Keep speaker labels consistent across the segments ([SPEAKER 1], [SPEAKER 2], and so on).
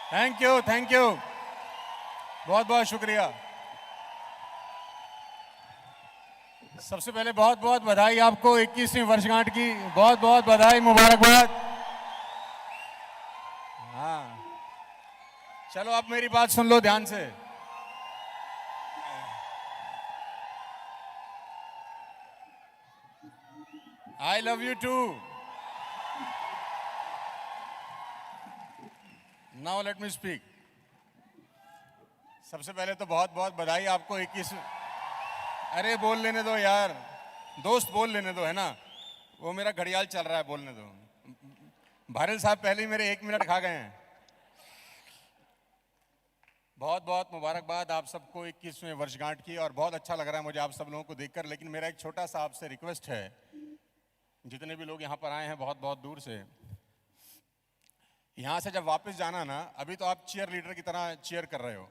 [SPEAKER 1] Thank you, thank you, बहुत बहुत शुक्रिया। सबसे पहले बहुत बहुत बधाई आपको 21वीं वर्षगांठ की, बहुत बहुत बधाई, मुबारकबाद। हाँ, चलो आप मेरी बात सुन लो ध्यान से। I love you too. Now let me speak. सबसे पहले तो बहुत बहुत बधाई आपको 21। अरे बोल लेने दो यार, दोस्त बोल लेने दो, है ना। वो मेरा घड़ियाल चल रहा है, बोलने दो। भारल साहब पहले ही मेरे 1 मिनट खा गए हैं। बहुत बहुत मुबारकबाद आप सबको 21वें वर्षगांठ की। और बहुत अच्छा लग रहा है मुझे आप सब लोगों को देखकर। लेकिन मेरा एक छोटा सा आपसे रिक्वेस्ट है, जितने भी लोग यहाँ पर आए हैं बहुत बहुत दूर से, यहाँ से जब वापस जाना ना, अभी तो आप चीयर लीडर की तरह चीयर कर रहे हो,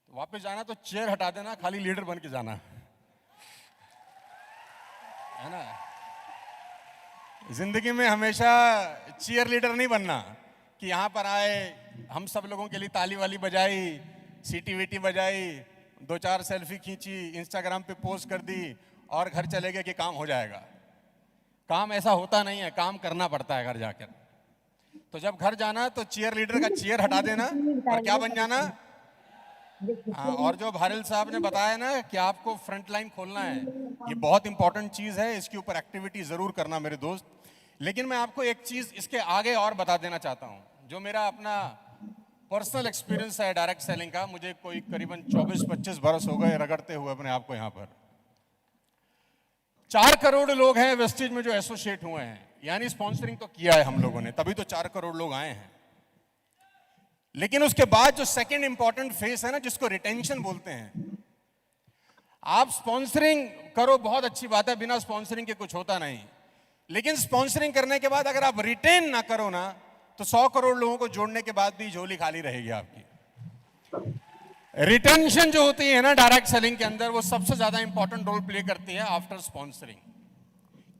[SPEAKER 1] तो वापस जाना तो चेयर हटा देना, खाली लीडर बन के जाना, है ना। जिंदगी में हमेशा चीयर लीडर नहीं बनना कि यहाँ पर आए, हम सब लोगों के लिए ताली वाली बजाई, सीटी वीटी बजाई, 2-4 सेल्फी खींची, इंस्टाग्राम पे पोस्ट कर दी और घर चले गए कि काम हो जाएगा। काम ऐसा होता नहीं है, काम करना पड़ता है घर जाकर। तो जब घर जाना तो चीयर लीडर का चीयर हटा देना और क्या बन जाना। हाँ, और जो भारल साहब ने बताया ना कि आपको फ्रंट लाइन खोलना है, ये बहुत इंपॉर्टेंट चीज है। इसके ऊपर एक्टिविटी जरूर करना मेरे दोस्त। लेकिन मैं आपको एक चीज इसके आगे और बता देना चाहता हूँ, जो मेरा अपना पर्सनल एक्सपीरियंस है डायरेक्ट सेलिंग का। मुझे कोई करीबन 24-25 बरस हो गए रगड़ते हुए अपने आप को यहाँ पर। 4 करोड़ लोग हैं वेस्टेज में जो एसोसिएट हुए हैं, यानी स्पॉन्सरिंग तो किया है हम लोगों ने, तभी तो 4 करोड़ लोग आए हैं। लेकिन उसके बाद जो सेकंड इंपॉर्टेंट फेस है ना, जिसको रिटेंशन बोलते हैं। आप स्पॉन्सरिंग करो, बहुत अच्छी बात है, बिना स्पॉन्सरिंग के कुछ होता नहीं। लेकिन स्पॉन्सरिंग करने के बाद अगर आप रिटेन ना करो ना, तो 100 करोड़ लोगों को जोड़ने के बाद भी झोली खाली रहेगी आपकी। रिटेंशन जो होती है ना डायरेक्ट सेलिंग के अंदर, वो सबसे ज्यादा इंपॉर्टेंट रोल प्ले करती है आफ्टर स्पॉन्सरिंग।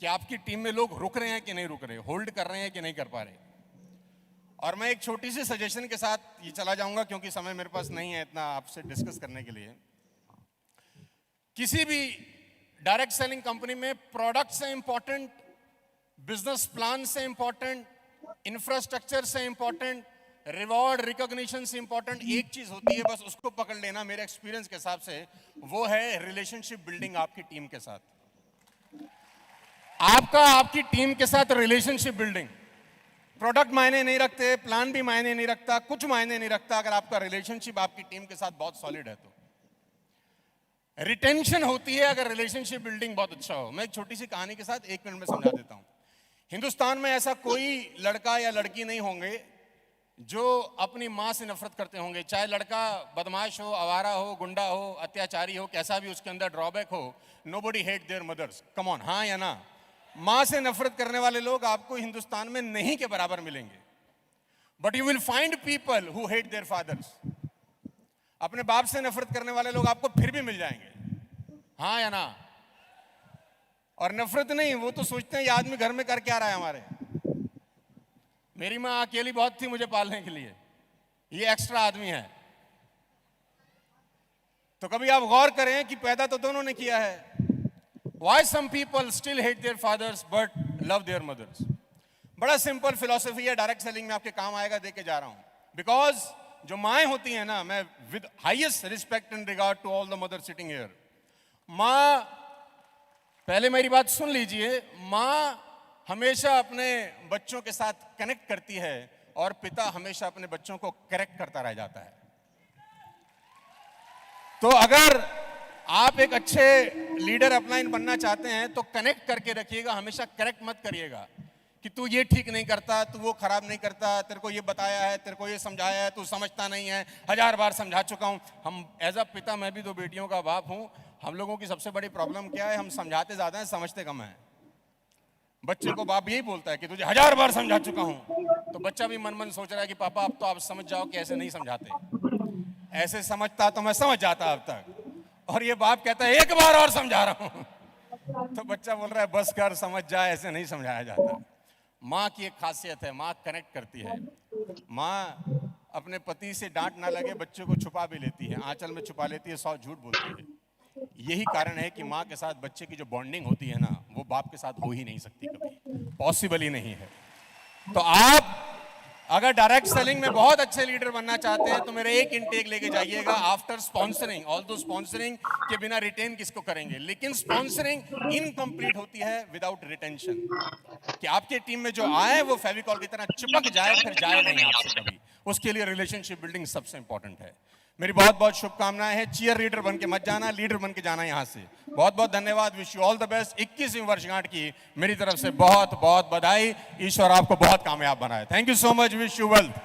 [SPEAKER 1] कि आपकी टीम में लोग रुक रहे हैं कि नहीं रुक रहे, होल्ड कर रहे हैं कि नहीं कर पा रहे। और मैं एक छोटी सी सजेशन के साथ ये चला जाऊंगा, क्योंकि समय मेरे पास नहीं है इतना आपसे डिस्कस करने के लिए। किसी भी डायरेक्ट सेलिंग कंपनी में प्रोडक्ट से इंपॉर्टेंट, बिजनेस प्लान से इंपॉर्टेंट, इंफ्रास्ट्रक्चर से इंपॉर्टेंट, रिवॉर्ड रिकॉग्निशन से इंपॉर्टेंट एक चीज होती है, बस उसको पकड़ लेना मेरे एक्सपीरियंस के हिसाब से, वो है रिलेशनशिप बिल्डिंग आपकी टीम के साथ। आपकी टीम के साथ रिलेशनशिप बिल्डिंग। प्रोडक्ट मायने नहीं रखते, प्लान भी मायने नहीं रखता, कुछ मायने नहीं रखता, अगर आपका रिलेशनशिप आपकी टीम के साथ बहुत सॉलिड है तो। रिटेंशन होती है अगर रिलेशनशिप बिल्डिंग बहुत अच्छा हो। मैं एक छोटी सी कहानी के साथ 1 मिनट में समझा देता हूं। हिंदुस्तान में ऐसा कोई लड़का या लड़की नहीं होंगे जो अपनी मां से नफरत करते होंगे। चाहे लड़का बदमाश हो, आवारा हो, गुंडा हो, अत्याचारी हो, कैसा भी उसके अंदर ड्रॉबैक हो, nobody hate their mothers. Come on, हाँ या ना। मां से नफरत करने वाले लोग आपको हिंदुस्तान में नहीं के बराबर मिलेंगे। But you will find people who hate their fathers. अपने बाप से नफरत करने वाले लोग आपको फिर भी मिल जाएंगे, हाँ या ना। और नफरत नहीं, वो तो सोचते हैं ये आदमी घर में कर क्या रहा है हमारे। मेरी मां अकेली बहुत थी मुझे पालने के लिए, ये एक्स्ट्रा आदमी है। तो कभी आप गौर करें कि पैदा तो दोनों ने किया है। Why some people still hate their fathers but love their mothers? बड़ा सिंपल फिलॉसफी है, डायरेक्ट सेलिंग में आपके काम आएगा, दे के जा रहा हूं। बिकॉज जो माएँ होती हैं ना, मैं with highest respect and regard to all the mother sitting here, माँ, पहले मेरी बात सुन लीजिए, माँ हमेशा अपने बच्चों के साथ कनेक्ट करती है और पिता हमेशा अपने बच्चों को करेक्ट करता रह जाता है। तो अगर आप एक अच्छे लीडर अपलाइन बनना चाहते हैं तो कनेक्ट करके रखिएगा, हमेशा करेक्ट मत करिएगा कि तू ये ठीक नहीं करता, तू वो खराब नहीं करता, तेरे को ये बताया है, तेरे को ये समझाया है, तू समझता नहीं है, 1000 बार समझा चुका हूं। हम एज अ पिता, मैं भी 2 बेटियों का बाप हूं, हम लोगों की सबसे बड़ी प्रॉब्लम क्या है, हम समझाते ज्यादा हैं, समझते कम है। बच्चे को बाप यही बोलता है कि तुझे 1000 बार समझा चुका हूं, तो बच्चा भी मन मन सोच रहा है कि पापा अब तो आप समझ जाओ कि ऐसे नहीं समझाते। ऐसे समझता तो मैं समझ जाता अब तक। और ये बाप कहता है 1 बार और समझा रहा हूं, तो बच्चा बोल रहा है बस कर, समझ जा, ऐसे नहीं समझाया जाता। माँ की एक खासियत है, माँ कनेक्ट करती है। माँ अपने पति से डांट ना लगे बच्चों को छुपा भी लेती है, आंचल में छुपा लेती है, 100 झूठ बोलती है। यही कारण है कि माँ के साथ बच्चे की जो बॉन्डिंग होती है ना, वो बाप के साथ हो ही नहीं सकती, कभी पॉसिबल ही नहीं है। तो आप अगर डायरेक्ट सेलिंग में बहुत अच्छे लीडर बनना चाहते हैं तो मेरे एक इनटेक लेके जाइएगा, आफ्टर स्पॉन्सरिंग। ऑल दो स्पॉन्सरिंग के बिना रिटेन किसको करेंगे, लेकिन स्पॉन्सरिंग इनकम्प्लीट होती है विदाउट रिटेंशन। कि आपके टीम में जो आए वो फेविकॉल की तरह चिपक जाए, फिर जाए नहीं आपसे कभी। उसके लिए रिलेशनशिप बिल्डिंग सबसे इंपॉर्टेंट है। मेरी बहुत बहुत शुभकामनाएं हैं। चीयर लीडर बन के मत जाना, लीडर बन के जाना यहां से। बहुत बहुत धन्यवाद, wish you all the best. 21वीं वर्षगांठ की मेरी तरफ से बहुत बहुत बधाई। ईश्वर आपको बहुत कामयाब बनाए। Thank you so much, wish you wealth.